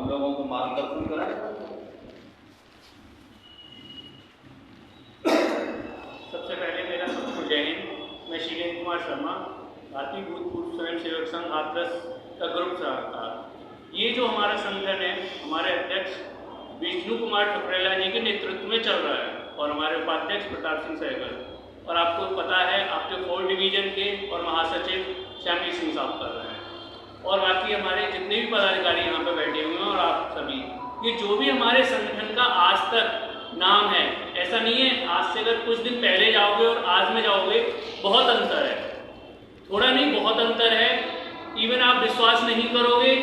हम लोगों को मार्गदर्शन कराए। सबसे पहले मेरा सबको जय हिंद। मैं शीलेंद्र कुमार शर्मा, भारतीय भूतपूर्व स्वयं सेवक संघ हाथरस का ग्रुप सलाहकार। ये जो हमारा संगठन है, हमारे अध्यक्ष विष्णु कुमार ठुकरेला जी के नेतृत्व में चल रहा है और हमारे उपाध्यक्ष प्रताप सिंह सहगल, और आपको पता है आपके 4 डिवीजन के और महासचिव श्यामी सिंह साहब कर रहे हैं, और बाकी हमारे जितने भी पदाधिकारी यहाँ पे बैठे हुए हैं और आप सभी। ये जो भी हमारे संगठन का आज तक नाम है, ऐसा नहीं है आज से अगर कुछ दिन पहले जाओगे और आज में जाओगे बहुत अंतर है, थोड़ा नहीं बहुत अंतर है। इवन आप विश्वास नहीं करोगे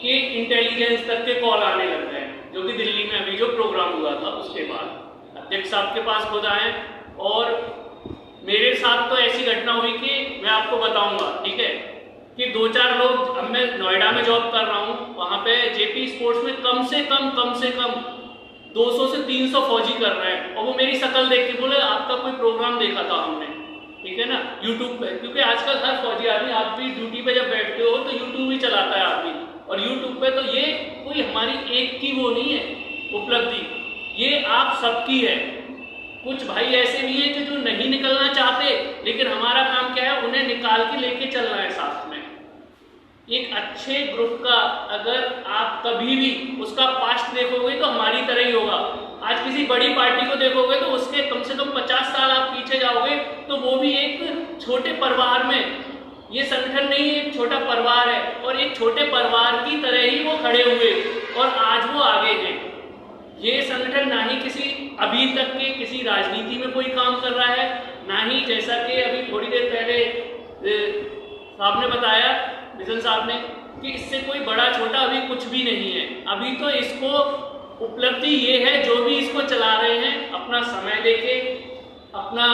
कि इंटेलिजेंस तक के कॉल आने लग गए, जो कि दिल्ली में अभी जो प्रोग्राम हुआ था उसके बाद अध्यक्ष साहब के पास खुद आए। और मेरे साथ तो ऐसी घटना हुई कि मैं आपको बताऊंगा, ठीक है, कि 2-4 लोग, अब मैं नोएडा में जॉब कर रहा हूँ, वहाँ पे जेपी स्पोर्ट्स में कम से कम 200 से 300 फौजी कर रहे हैं, और वो मेरी शक्ल देख के बोले आपका कोई प्रोग्राम देखा था हमने, ठीक है ना, यूट्यूब पे। क्योंकि आजकल हर फौजी आदमी, आप भी ड्यूटी पे जब बैठते हो तो यूट्यूब ही चलाता है आदमी, और यूट्यूब पे तो ये कोई हमारी एक की वो नहीं है उपलब्धि, ये आप सबकी है। कुछ भाई ऐसे भी हैं कि जो नहीं निकलना चाहते, लेकिन हमारा काम क्या है, उन्हें निकाल के लेके चलना है साथ में। एक अच्छे ग्रुप का अगर आप कभी भी उसका पास्ट देखोगे तो हमारी तरह ही होगा। आज किसी बड़ी पार्टी को देखोगे तो उसके कम से कम 50 साल आप पीछे जाओगे तो वो भी एक छोटे परिवार में, ये संगठन नहीं, एक छोटा परिवार है, और एक छोटे परिवार की तरह ही वो खड़े हुए और आज वो आगे हैं। ये संगठन ना ही किसी अभी तक के किसी राजनीति में कोई काम कर रहा है, ना ही जैसा कि अभी थोड़ी देर पहले साहब ने बताया, मिशन साहब ने, कि इससे कोई बड़ा छोटा अभी कुछ भी नहीं है। अभी तो इसको उपलब्धि ये है, जो भी इसको चला रहे हैं अपना समय देके, अपना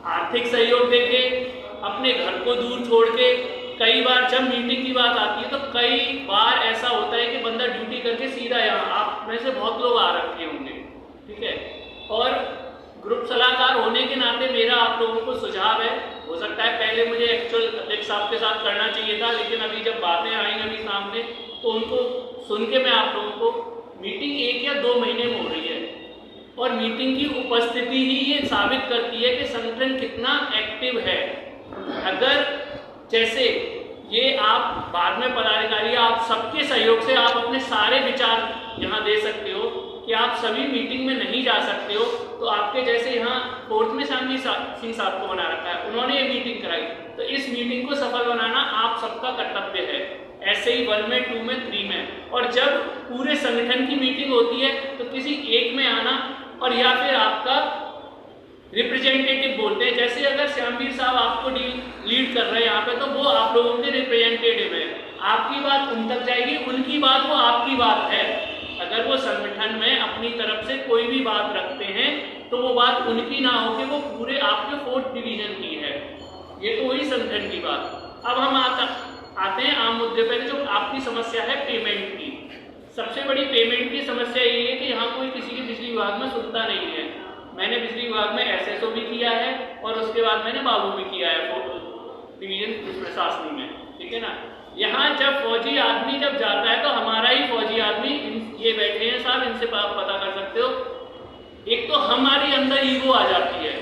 आर्थिक सहयोग देके, अपने घर को दूर छोड़ के। कई बार जब मीटिंग की बात आती है तो कई बार ऐसा होता है कि बंदा ड्यूटी करके सीधा यहाँ, आप में से बहुत लोग आ रखे होंगे, ठीक है, और ग्रुप सलाहकार होने के नाते मेरा आप लोगों को सुझाव है, हो सकता है पहले मुझे एक्चुअल अध्यक्ष साहब के साथ करना चाहिए था, लेकिन अभी जब बातें आई अभी सामने तो उनको सुन के मैं आप लोगों को, मीटिंग 1 या 2 महीने में हो रही है, और मीटिंग की उपस्थिति ही ये साबित करती है कि संगठन कितना एक्टिव है। अगर जैसे ये आप बाद में पदाधिकारी, आप सबके सहयोग से आप अपने सारे विचार यहाँ दे सकते हो कि आप सभी मीटिंग में नहीं जा सकते हो, तो आपके जैसे यहाँ 4th में श्यामी सिंह साहब को बना रखा है, उन्होंने ये मीटिंग कराई, तो इस मीटिंग को सफल बनाना आप सबका कर्तव्य है। ऐसे ही 1 में, 2 में, 3 में, और जब पूरे संगठन की मीटिंग होती है तो किसी एक में आना, और या फिर आपका रिप्रेजेंटेटिव बोलते हैं, जैसे अगर श्यामवीर साहब आपको लीड कर रहे हैं यहाँ पे, तो वो आप लोगों के रिप्रेजेंटेटिव है, आपकी बात उन तक जाएगी, उनकी बात वो आपकी बात है। अगर वो संगठन में अपनी तरफ से कोई भी बात रखते हैं तो वो बात उनकी ना होके वो पूरे आपके 4th डिवीजन की है, ये तो वही संगठन की बात। अब हम आते हैं आम मुद्दे पर, जो आपकी समस्या है पेमेंट की। सबसे बड़ी पेमेंट की समस्या ये है कि यहाँ कोई किसी के बिजली विभाग में सुनता नहीं है। मैंने बिजली विभाग में SSO भी किया है और उसके बाद मैंने बाबू भी किया है 4th डिवीजन प्रशासनिक में, ठीक है ना। यहाँ जब फौजी आदमी जब जाता है तो हमारा ही फौजी आदमी, ये बैठे हैं साहब, इनसे पता कर सकते हो, एक तो हमारी अंदर ईगो आ जाती है।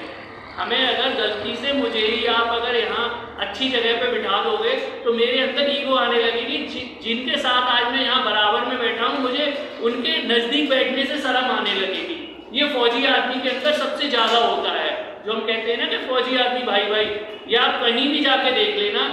हमें अगर गलती से मुझे ही आप अगर यहाँ अच्छी जगह पे बिठा दोगे तो मेरे अंदर ईगो आने लगेगी। जिनके साथ आज मैं यहाँ बराबर में बैठा हूँ, मुझे उनके नजदीक बैठने से शर्म आने लगेगी। ये फौजी आदमी के अंदर सबसे ज्यादा होता है, जो हम कहते हैं ना कि फौजी आदमी भाई भाई। या आप कहीं भी जाके देख लेना,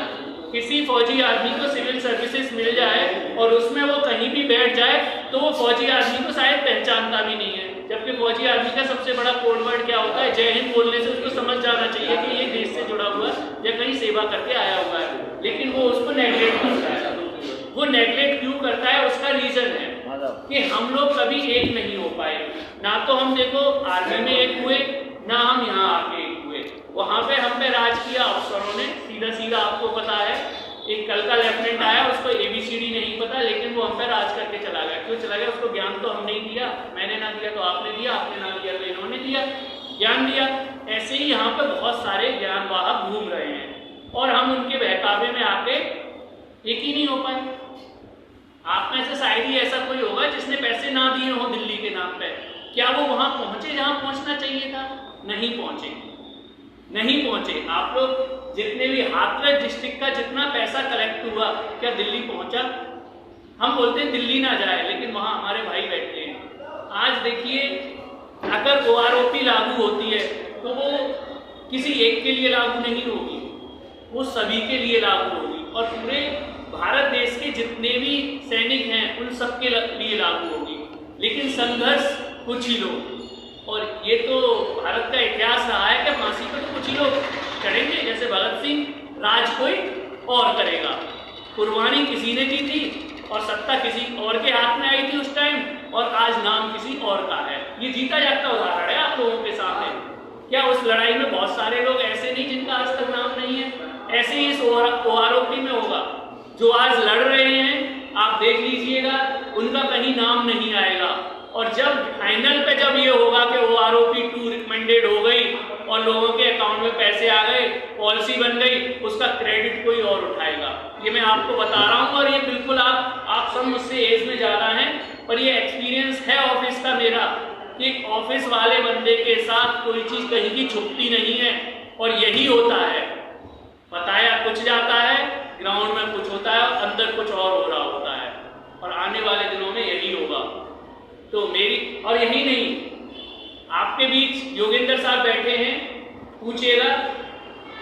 किसी फौजी आदमी को सिविल सर्विसेज मिल जाए और उसमें वो कहीं भी बैठ जाए तो वो फौजी आदमी को शायद पहचानता भी नहीं है। जबकि फौजी आदमी का सबसे बड़ा कोड वर्ड क्या होता है, जय हिंद बोलने से उसको समझ जाना चाहिए कि ये देश से जुड़ा हुआ या कहीं सेवा करके आया हुआ है, लेकिन वो उसको नेगलेक्ट करता है। वो नेगलेक्ट क्यों करता है, उसका रीजन है कि हम लोग कभी एक नहीं हो पाए। ना तो हम देखो आर्मी में एक हुए, ना हम यहाँ आके एक हुए। वहां पे हम पे राज किया अफसरों ने, सीधा सीधा आपको पता है। एक कल का लेफ्टिनेंट आया, उसको ABCD नहीं पता, लेकिन वो हम पे राज करके चला गया। क्यों चला गया? उसको ज्ञान तो हमने ही दिया, मैंने ना दिया तो आपने दिया, आपने ना दिया तो इन्होंने दिया, ज्ञान दिया। ऐसे ही यहाँ पे बहुत सारे ज्ञान वाहक घूम रहे हैं और हम उनके बहकावे में आके एक ही नहीं हो पाए। आप में से शायद ही ऐसा कोई होगा जिसने पैसे ना दिए हों दिल्ली के नाम पे। क्या वो वहां पहुंचे जहां पहुंचना चाहिए था? नहीं पहुंचे, नहीं पहुंचे। आप लोग जितने भी हाथरस डिस्ट्रिक्ट का जितना पैसा कलेक्ट हुआ, क्या दिल्ली पहुंचा? हम बोलते हैं दिल्ली ना जाए, लेकिन वहां हमारे भाई बैठे हैं। आज देखिए, अगर OROP लागू होती है तो वो किसी एक के लिए लागू नहीं होगी, वो सभी के लिए लागू होगी और पूरे भारत देश के जितने भी सैनिक हैं उन सब के लिए लागू होगी। लेकिन संघर्ष कुछ ही लोग, और ये तो भारत का इतिहास रहा है कि फांसी पर तो कुछ ही लोग चढ़ेंगे, जैसे भगत सिंह, राज कोई और करेगा। कुर्बानी किसी ने की थी और सत्ता किसी और के हाथ में आई थी उस टाइम, और आज नाम किसी और का है। ये जीता जागता उदाहरण है आप लोगों के सामने। क्या उस लड़ाई में बहुत सारे लोग ऐसे नहीं जिनका आज तक नाम नहीं है? ऐसे ही इस OROP में होगा। जो आज लड़ रहे हैं आप देख लीजिएगा, उनका कहीं नाम नहीं आएगा। और जब फाइनल पे जब ये होगा कि OROP 2 रिकमेंडेड हो गई और लोगों के अकाउंट में पैसे आ गए, पॉलिसी बन गई, उसका क्रेडिट कोई और उठाएगा। ये मैं आपको बता रहा हूँ। और ये बिल्कुल आप सब मुझसे एज में ज़्यादा हैं, पर ये एक्सपीरियंस है ऑफिस का मेरा, कि ऑफिस वाले बंदे के साथ कोई चीज़ कहीं की छुपती नहीं है। और यही होता है, बताया कुछ जाता है, ग्राउंड में कुछ होता है, अंदर कुछ और हो रहा होता है। और आने वाले दिनों में यही होगा। तो मेरी, और यही नहीं, आपके बीच योगेंद्र साहब बैठे हैं, पूछिएगा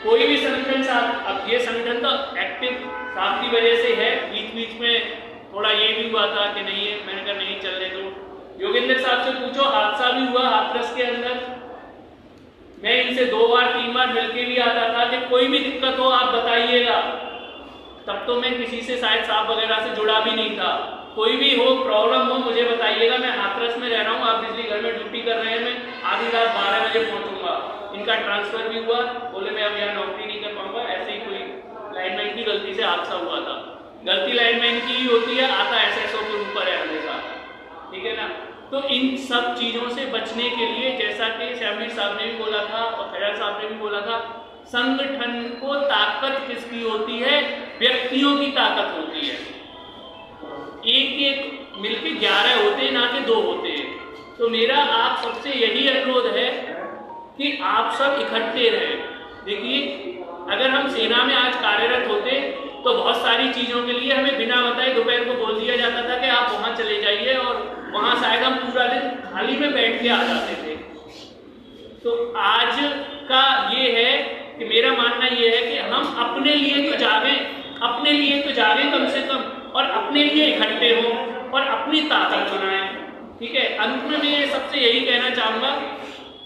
कोई भी संगठन साहब, अब ये संगठन तो एक्टिव साहब की वजह से है, बीच बीच में थोड़ा ये भी हुआ था कि नहीं है, मैंने कहा नहीं चलने दो। योगेंद्र साहब से पूछो, हादसा भी हुआ हाथरस के अंदर, मैं इनसे 2 बार 3 बार मिलके भी आता था कि कोई भी दिक्कत हो आप बताइएगा। तब तो मैं किसी से शायद साहब वगैरह से जुड़ा भी नहीं था। कोई भी हो, प्रॉब्लम हो, मुझे बताइएगा। मैं हाथरस में रह रहा हूँ, आप बिजली घर में ड्यूटी कर रहे हैं, मैं आधी रात 12 बजे पहुंचूंगा। इनका ट्रांसफर भी हुआ, बोले मैं अब यहाँ नौकरी नहीं कर पाऊंगा। ऐसे ही कोई लाइनमैन की गलती से हादसा हुआ था। गलती लाइनमैन की ही होती है, आता SSO के ऊपर है हमेशा, ठीक है ना। तो इन सब चीज़ों से बचने के लिए, जैसा कि श्यामवीर साहब ने भी बोला था और खैर साहब ने भी बोला था, संगठन को ताकत किसकी होती है? व्यक्तियों की ताकत होती है। एक एक मिलके 11 होते हैं, ना कि 2 होते हैं। तो मेरा आप सबसे यही अनुरोध है कि आप सब इकट्ठे रहें। देखिए, अगर हम सेना में आज कार्यरत होते तो बहुत सारी चीज़ों के लिए हमें बिना बताए दोपहर को बोल दिया जाता था कि आप वहाँ चले जाइए, और वहाँ शायद हम पूरा दिन थाली में बैठ के आ जाते थे। तो आज का ये है कि मेरा मानना ये है कि हम अपने लिए तो जागें, अपने लिए तो जागें कम से कम, और अपने लिए इकट्ठे हों और अपनी ताकत बनाएं, ठीक है। अंत में मैं सबसे यही कहना चाहूँगा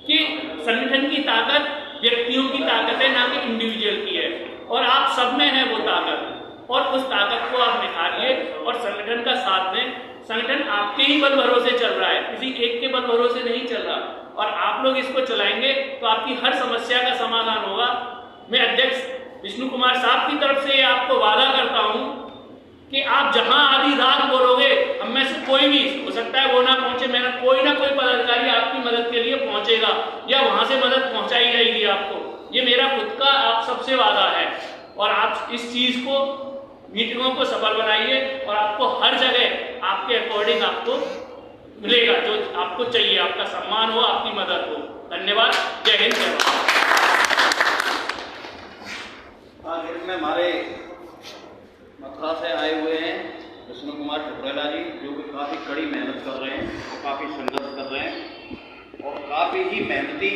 कि संगठन की ताकत व्यक्तियों की ताकत है, ना कि इंडिविजुअल की है, और आप सब में है वो ताकत, और उस ताकत को आप निखारिए और संगठन का साथ दें। संगठन आपके ही बल भरोसे चल रहा है, किसी एक के बल भरोसे नहीं चल रहा, और आप लोग इसको चलाएंगे तो आपकी हर समस्या का समाधान होगा। मैं अध्यक्ष विष्णु कुमार साहब की तरफ से आपको वादा करता हूं कि आप जहां आधी रात बोलोगे, हम में से कोई भी, हो सकता है वो ना पहुंचे, मेरा कोई ना कोई पदाधिकारी आपकी मदद के लिए पहुंचेगा, या वहां से मदद पहुंचाई जाएगी आपको। ये मेरा खुद का आप सबसे वादा है, और आप इस चीज को, मीटिंगों को सफल बनाइए, और आपको हर जगह आपके अकॉर्डिंग आपको मिलेगा जो आपको चाहिए, आपका सम्मान हो, आपकी मदद हो। धन्यवाद। जय हिंद, जय भारत। आखिर में हमारे मथुरा से आए हुए हैं विष्णु कुमार ठुकरेला जी, जो कि काफ़ी कड़ी मेहनत कर रहे हैं, काफ़ी संघर्ष कर रहे हैं और काफ़ी ही मेहनती